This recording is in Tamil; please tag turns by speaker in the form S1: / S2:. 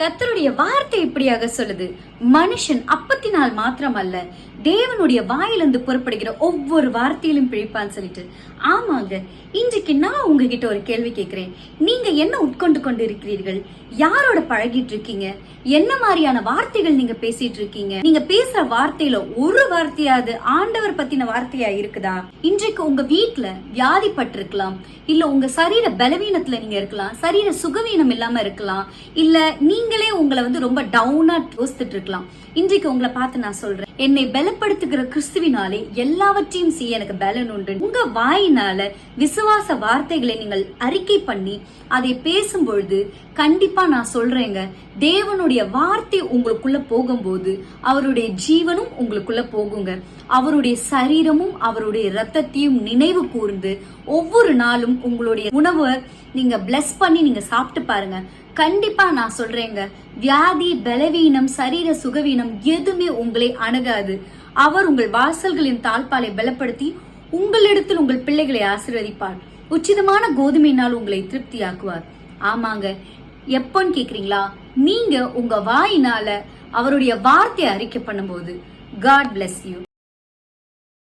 S1: கர்த்தருடைய வார்த்தை இப்படியாக சொல்லுது, மனுஷன் அப்பத்தினால் மாத்திரம் அல்ல, தேவனுடைய வாயிலிருந்து புறப்படுகிற ஒவ்வொரு வார்த்தையிலும் பிழைப்பான்னு சொல்லிட்டு. ஆமாங்க, இன்றைக்கு நான் உங்ககிட்ட ஒரு கேள்வி கேட்கிறேன். நீங்க என்ன உட்கொண்டு கொண்டு இருக்கிறீர்கள்? யாரோட பழகிட்டு இருக்கீங்க? என்ன மாதிரியான வார்த்தைகள் நீங்க பேசிட்டு இருக்கீங்க? நீங்க பேசுற வார்த்தையில ஒரு வார்த்தையாவது ஆண்டவர் பத்தின வார்த்தையா இருக்குதா? இன்றைக்கு உங்க வீட்டுல வியாதிப்பட்டிருக்கலாம், இல்ல உங்க சரீர பலவீனத்துல நீங்க இருக்கலாம், சரீர சுகவீனம் இல்லாம இருக்கலாம், இல்ல நீங்களே உங்களை ரொம்ப டவுனா யோசித்துட்டு இருக்கலாம். இன்றைக்கு உங்களை பார்த்து நான் சொல்றேன், என்னை பலப்படுத்துகிற கிறிஸ்துவினாலே எல்லாவற்றையும் செய்ய எனக்கு பலன் உண்டு. உங்க வாயினால விசுவாச வார்த்தைகளை நீங்கள் அறிக்கை பண்ணி அதை பேசும்பொழுது கண்டிப்பா நான் சொல்றேங்க, தேவனுடைய வார்த்தை உங்களுக்குள்ள போகும்போது அவருடைய ஜீவனும் உங்களுக்குள்ள போகுங்க. அவருடைய சரீரமும் அவருடைய ரத்தத்தையும் நினைவு கூர்ந்து ஒவ்வொரு நாளும் உங்களுடைய உணவை நீங்க பிளஸ் பண்ணி நீங்க சாப்பிட்டு பாருங்க. கண்டிப்பா நான் சொல்றேங்க, வியாதி, பலவீனம், சரீர சுகவீனம் எதுவுமே உங்களை அணுகாது. அவர் உங்கள் வாசல்களின் தாழ்பாலை பலப்படுத்தி உங்களிடத்தில் உங்கள் பிள்ளைகளை ஆசீர்வதிப்பார். உச்சிதமான கோதுமையினால் உங்களை திருப்தியாக்குவார். ஆமாங்க, எப்பன்னு கேக்குறீங்களா? நீங்க உங்க வாயினால அவருடைய வார்த்தையை அறிக்கை பண்ணும்போது. God bless you.